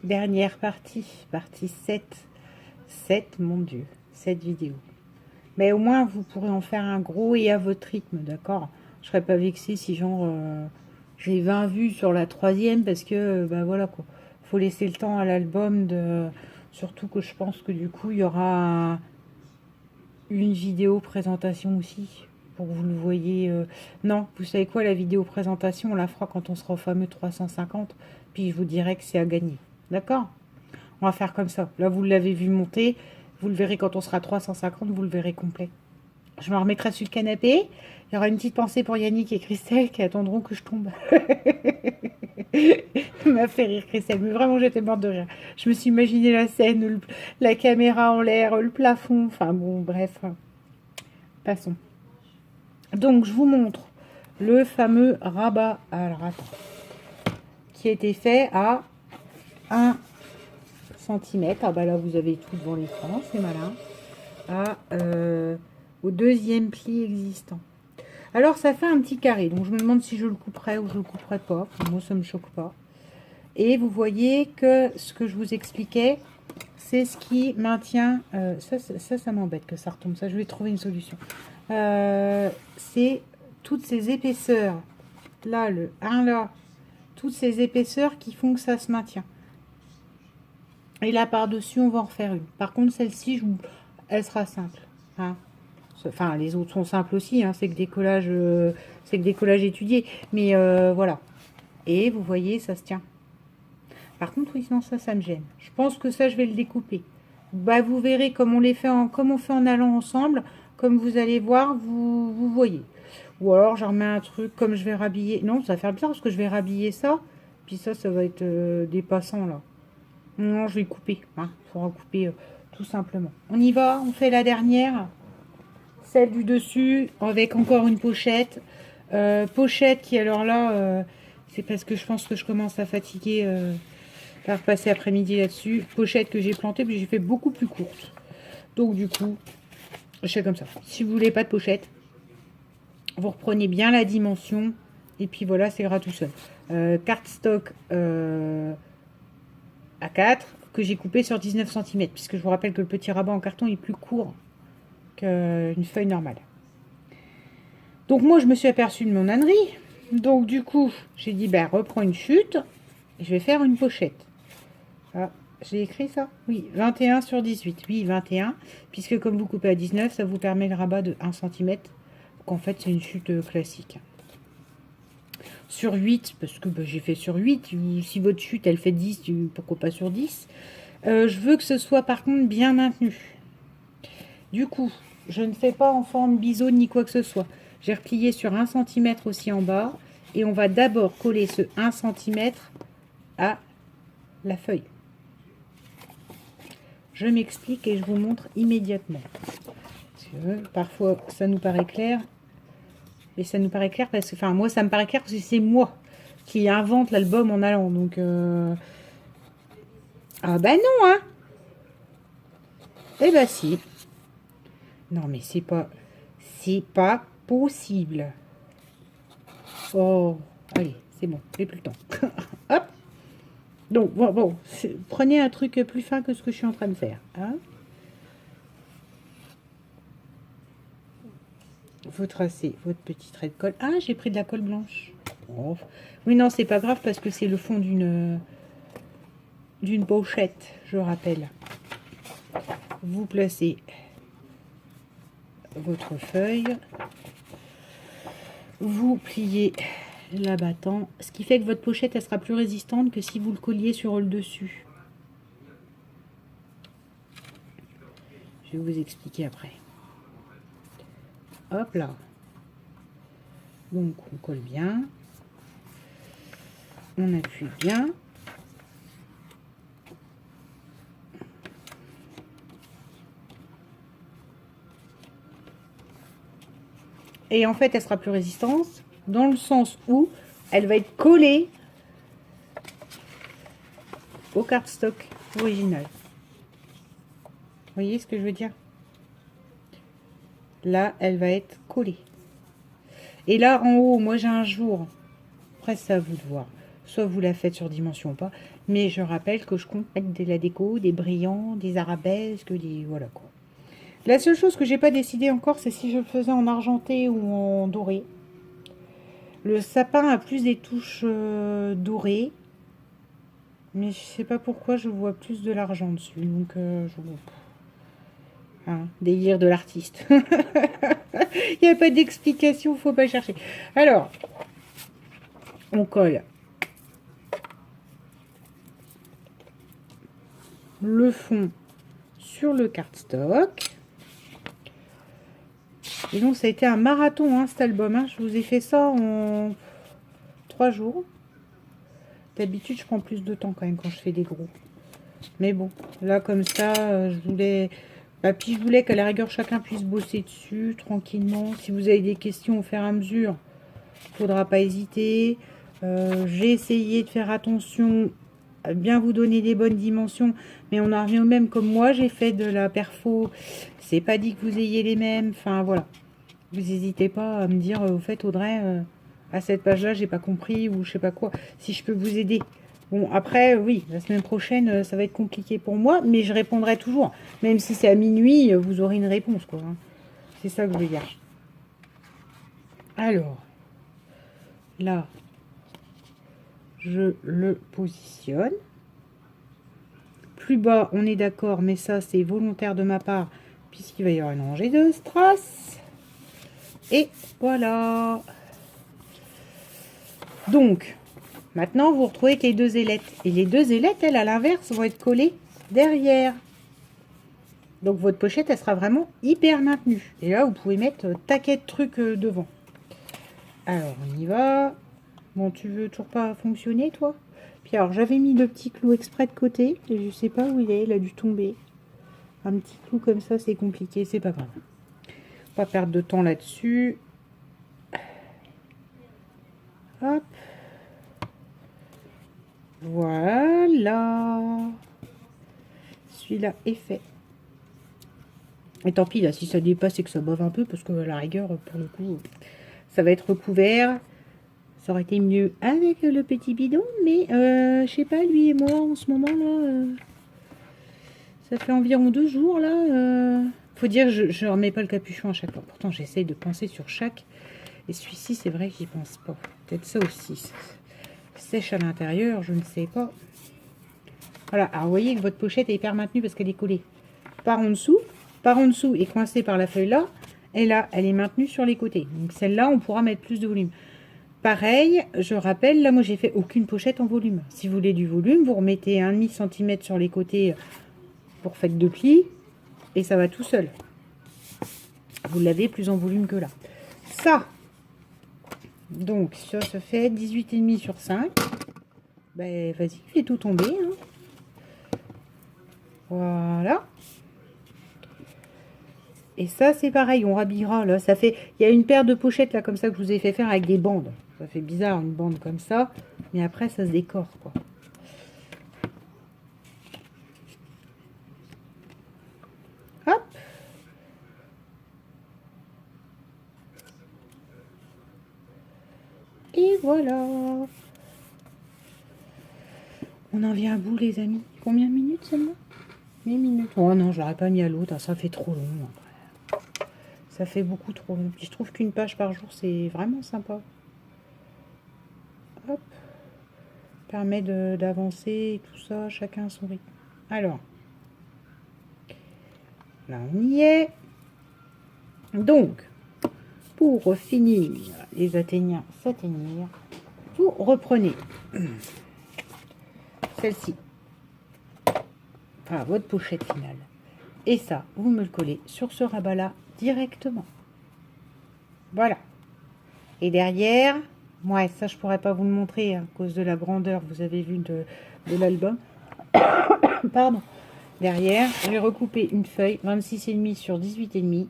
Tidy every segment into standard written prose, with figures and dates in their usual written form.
Dernière partie, partie 7. 7, mon Dieu, 7 vidéos. Mais au moins, vous pourrez en faire un gros et à votre rythme, d'accord? Je serais pas vexée si genre j'ai 20 vues sur la troisième parce que, bah voilà quoi. Faut laisser le temps à l'album de... Surtout que je pense que du coup, il y aura une vidéo présentation aussi. Pour que vous le voyez. Non, vous savez quoi, la vidéo présentation, on la fera quand on sera au fameux 350. Puis je vous dirai que c'est à gagner. D'accord? On va faire comme ça. Là, vous l'avez vu monter. Vous le verrez quand on sera à 350, vous le verrez complet. Je me remettrai sur le canapé. Il y aura une petite pensée pour Yannick et Christelle qui attendront que je tombe. Ça m'a fait rire, Christelle. Mais vraiment, j'étais morte de rire. Je me suis imaginé la scène, la caméra en l'air, le plafond. Enfin bon, bref. Passons. Donc, je vous montre le fameux rabat. Alors, attends. Qui a été fait à 1 cm. Ah bah là, vous avez tout devant l'écran. C'est malin. Au deuxième pli existant. Alors ça fait un petit carré, donc je me demande si je le couperai ou je le couperai pas. Moi ça me choque pas. Et vous voyez que ce que je vous expliquais, c'est ce qui maintient. Ça m'embête que ça retombe. Ça, je vais trouver une solution. C'est toutes ces épaisseurs. Là, le 1 là. Toutes ces épaisseurs qui font que ça se maintient. Et là par-dessus, on va en refaire une. Par contre, celle-ci, elle sera simple. Hein. Enfin, les autres sont simples aussi, hein, c'est que décollage étudié. Mais voilà. Et vous voyez, ça se tient. Par contre, oui, non, ça me gêne. Je pense que ça, je vais le découper. Bah, vous verrez comme on fait en allant ensemble. Comme vous allez voir, vous voyez. Ou alors, j'en remets un truc comme je vais rhabiller. Non, ça va faire bizarre parce que je vais rhabiller ça. Puis ça va être des passants là. Non, je vais couper. Hein. Il faudra couper tout simplement. On y va, on fait la dernière. Celle du dessus avec encore une pochette. Pochette qui alors là, c'est parce que je pense que je commence à fatiguer par passer après-midi là-dessus. Pochette que j'ai plantée, puis j'ai fait beaucoup plus courte. Donc du coup, je fais comme ça. Si vous voulez pas de pochette, vous reprenez bien la dimension. Et puis voilà, c'est ira tout seul. Cardstock A4 que j'ai coupé sur 19 cm. Puisque je vous rappelle que le petit rabat en carton est plus court qu'une feuille normale. Donc moi, je me suis aperçue de mon ânerie. Donc du coup, j'ai dit, ben, reprends une chute. Et je vais faire une pochette. Ah, j'ai écrit ça? Oui, 21 sur 18. Oui, 21. Puisque comme vous coupez à 19, ça vous permet le rabat de 1 cm. Donc en fait, c'est une chute classique. Sur 8, parce que ben, j'ai fait sur 8. Si votre chute, elle fait 10, pourquoi pas sur 10? Je veux que ce soit par contre bien maintenu. Du coup, je ne fais pas en forme bisone ni quoi que ce soit. J'ai replié sur 1 cm aussi en bas. Et on va d'abord coller ce 1 cm à la feuille. Je m'explique et je vous montre immédiatement. Parce que parfois, ça nous paraît clair. Et ça nous paraît clair parce que... Enfin, moi, ça me paraît clair parce que c'est moi qui invente l'album en allant. Donc... Ah bah non, hein. Eh bah si. Non, mais c'est pas... C'est pas possible. Oh, allez, c'est bon, j'ai plus le temps. Hop. Donc, bon, prenez un truc plus fin que ce que je suis en train de faire. Hein. Vous tracez votre petit trait de colle. Ah, j'ai pris de la colle blanche. Oh. Oui, non, c'est pas grave parce que c'est le fond d'une pochette, je rappelle. Vous placez votre feuille. Vous pliez l'abattant, ce qui fait que votre pochette elle sera plus résistante que si vous le colliez sur le dessus. Je vais vous expliquer après. Hop là. Donc on colle bien. On appuie bien. Et en fait, elle sera plus résistante dans le sens où elle va être collée au cardstock original. Vous voyez ce que je veux dire? Là, elle va être collée. Et là, en haut, moi j'ai un jour, après c'est à vous de voir, soit vous la faites sur dimension ou pas. Mais je rappelle que je compte mettre de la déco, des brillants, des arabesques, des... Voilà quoi. La seule chose que j'ai pas décidé encore, c'est si je le faisais en argenté ou en doré. Le sapin a plus des touches dorées. Mais je sais pas pourquoi je vois plus de l'argent dessus. Donc, hein, délire de l'artiste. Il n'y a pas d'explication, faut pas chercher. Alors, on colle le fond sur le cardstock. Et donc, ça a été un marathon, hein, cet album. Hein. Je vous ai fait ça en 3 jours. D'habitude, je prends plus de temps quand même quand je fais des gros. Mais bon, là, comme ça, je voulais... Bah, puis je voulais qu'à la rigueur, chacun puisse bosser dessus tranquillement. Si vous avez des questions au fur et à mesure, faudra pas hésiter. J'ai essayé de faire attention à bien vous donner des bonnes dimensions, mais on en revient au même. Comme moi, j'ai fait de la perfo. C'est pas dit que vous ayez les mêmes. Enfin, voilà. Vous n'hésitez pas à me dire, au fait, Audrey, à cette page-là, j'ai pas compris ou je sais pas quoi. Si je peux vous aider. Bon, après, oui, la semaine prochaine, ça va être compliqué pour moi, mais je répondrai toujours. Même si c'est à minuit, vous aurez une réponse, quoi. Hein. C'est ça que je veux dire. Alors, là, je le positionne. Plus bas, on est d'accord, mais ça, c'est volontaire de ma part, puisqu'il va y avoir une rangée de strass. Et voilà. Donc, maintenant, vous retrouvez que les 2 ailettes. Et les 2 ailettes, elles, à l'inverse, vont être collées derrière. Donc, votre pochette, elle sera vraiment hyper maintenue. Et là, vous pouvez mettre taquet de trucs devant. Alors, on y va. Bon, tu veux toujours pas fonctionner, toi? Puis alors, j'avais mis le petit clou exprès de côté. Et je sais pas où il a dû tomber. Un petit clou comme ça, c'est compliqué, c'est pas grave. Pas perdre de temps là-dessus. Hop. Voilà. Celui-là est fait. Et tant pis, là, si ça dépasse et que ça bave un peu, parce que à la rigueur, pour le coup, ça va être recouvert. Ça aurait été mieux avec le petit bidon, mais je sais pas, lui et moi, en ce moment-là, ça fait environ 2 jours, là. Faut dire, je ne remets pas le capuchon à chaque fois. Pourtant, j'essaye de penser sur chaque. Et celui-ci, c'est vrai que j'y pense pas. Peut-être ça aussi. Sèche à l'intérieur, je ne sais pas. Voilà, alors vous voyez que votre pochette est hyper maintenue parce qu'elle est collée par en dessous. Par en dessous est coincée par la feuille là. Et là, elle est maintenue sur les côtés. Donc celle-là, on pourra mettre plus de volume. Pareil, je rappelle, là, moi, j'ai fait aucune pochette en volume. Si vous voulez du volume, vous remettez 1,5 cm sur les côtés pour faire 2 plis. Et ça va tout seul. Vous l'avez plus en volume que là. Ça, donc, ça se fait 18,5 sur 5. Ben, vas-y, fais tout tomber. Hein. Voilà. Et ça, c'est pareil, on rhabillera, là. Ça fait... Il y a une paire de pochettes, là, comme ça, que je vous ai fait faire avec des bandes. Ça fait bizarre, une bande comme ça. Mais après, ça se décore, quoi. Hop. Et voilà. On en vient à bout, les amis. Combien de minutes, celle-là? 8 minutes. Oh non, je l'aurais pas mis à l'autre. Ça fait trop long, après. Ça fait beaucoup trop long. Puis je trouve qu'une page par jour, c'est vraiment sympa. Hop. Permet d'avancer, tout ça, chacun à son rythme. Alors. Là, on y est. Donc, pour finir les atteignants s'atteignir, vous reprenez celle-ci, enfin votre pochette finale, et ça, vous me le collez sur ce rabat-là directement. Voilà. Et derrière, moi, ça, je pourrais pas vous le montrer à cause de la grandeur, vous avez vu de l'album. Pardon. Derrière, j'ai recoupé une feuille 26,5 sur 18,5.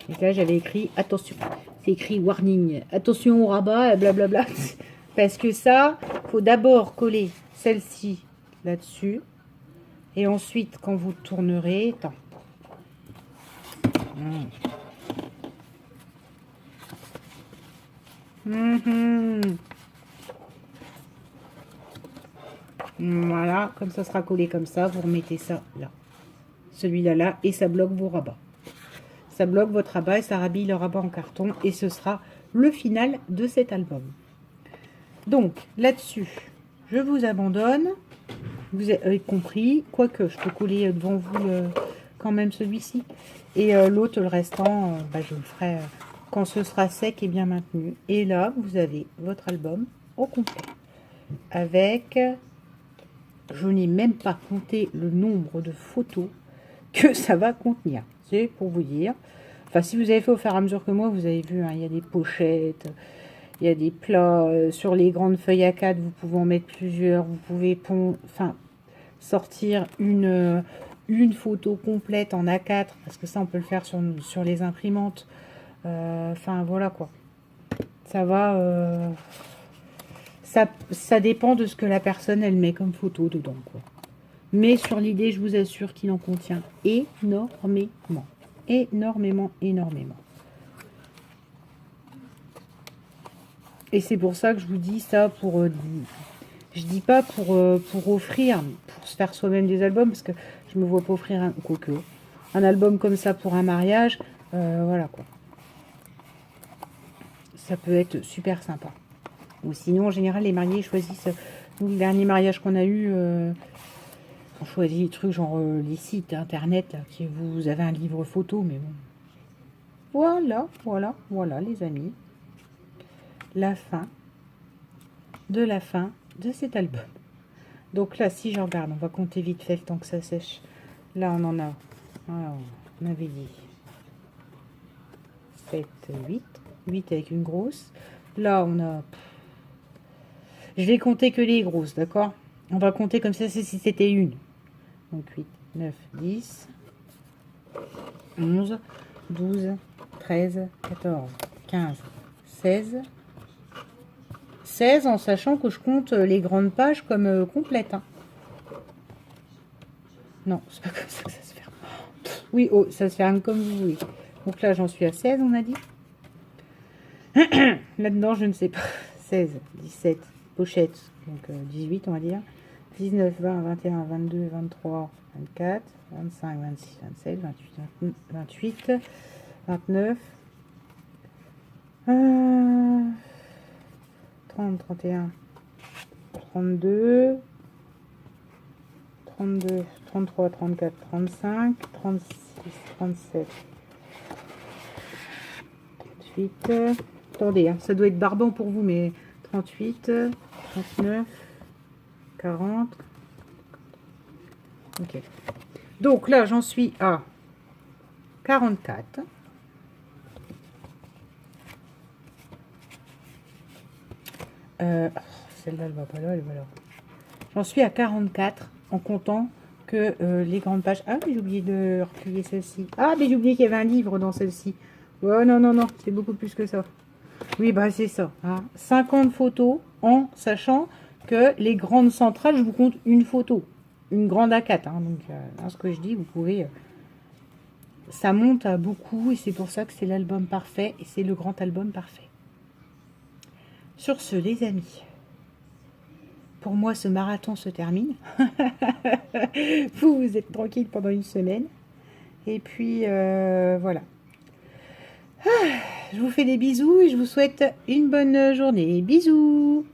Et là, j'avais écrit, attention, c'est écrit warning, attention au rabat, blablabla. Parce que ça, faut d'abord coller celle-ci là-dessus. Et ensuite, quand vous tournerez, attends. Voilà, comme ça sera collé comme ça, vous remettez ça là. Celui-là là, et ça bloque vos rabats. Ça bloque votre rabat et ça rhabille le rabat en carton. Et ce sera le final de cet album. Donc, là-dessus, je vous abandonne. Vous avez compris. Quoique, je peux coller devant vous quand même celui-ci. Et l'autre, le restant, je le ferai quand ce sera sec et bien maintenu. Et là, vous avez votre album au complet. Avec, je n'ai même pas compté le nombre de photos que ça va contenir. C'est pour vous dire. Enfin, si vous avez fait au fur et à mesure que moi, vous avez vu, hein, il y a des pochettes, il y a des plats. Sur les grandes feuilles A4, vous pouvez en mettre plusieurs. Vous pouvez sortir une photo complète en A4, parce que ça, on peut le faire sur les imprimantes. Enfin, voilà quoi. Ça va... ça dépend de ce que la personne, elle met comme photo dedans, quoi. Mais sur l'idée, je vous assure qu'il en contient énormément. Énormément, énormément. Et c'est pour ça que je vous dis ça pour... je dis pas pour offrir, pour se faire soi-même des albums, parce que je me vois pas offrir un album comme ça pour un mariage. Voilà quoi. Ça peut être super sympa. Ou sinon, en général, les mariés choisissent... Nous, le dernier mariage qu'on a eu... on choisit des trucs genre les sites internet, là, qui vous avez un livre photo, mais bon. Voilà, les amis. La fin de cet album. Donc là, si je regarde, on va compter vite fait le temps que ça sèche. Là, on en a, alors, on avait dit 7, 8 avec une grosse. Là, on a... Je vais compter que les grosses, d'accord? On va compter comme ça, si c'était une. Donc 8, 9, 10, 11, 12, 13, 14, 15, 16. 16 en sachant que je compte les grandes pages comme complètes. Hein. Non, c'est pas comme ça que ça se ferme. Oui, oh, ça se ferme comme vous voulez. Donc là, j'en suis à 16, on a dit. Là-dedans, je ne sais pas. 16, 17, pochette. Donc 18, on va dire. 19, 20, 21, 22, 23, 24, 25, 26, 27, 28, 29, 30, 31, 32, 32, 33, 34, 35, 36, 37, 38. Attendez, hein, ça doit être barbant pour vous, mais 38, 39, 40. Ok. Donc là, j'en suis à 44. Celle-là, elle va pas là, elle va là. J'en suis à 44 en comptant que les grandes pages. Ah, mais j'ai oublié de replier celle-ci. Ah, mais j'ai oublié qu'il y avait un livre dans celle-ci. Oh non, non, non, c'est beaucoup plus que ça. Oui, bah c'est ça. Hein. 50 photos en sachant que les grandes centrales, je vous compte une photo. Une grande A4. Hein, donc, dans ce que je dis, vous pouvez... ça monte à beaucoup et c'est pour ça que c'est l'album parfait et c'est le grand album parfait. Sur ce, les amis, pour moi, ce marathon se termine. Vous êtes tranquille pendant une semaine. Et puis, voilà. Je vous fais des bisous et je vous souhaite une bonne journée. Bisous!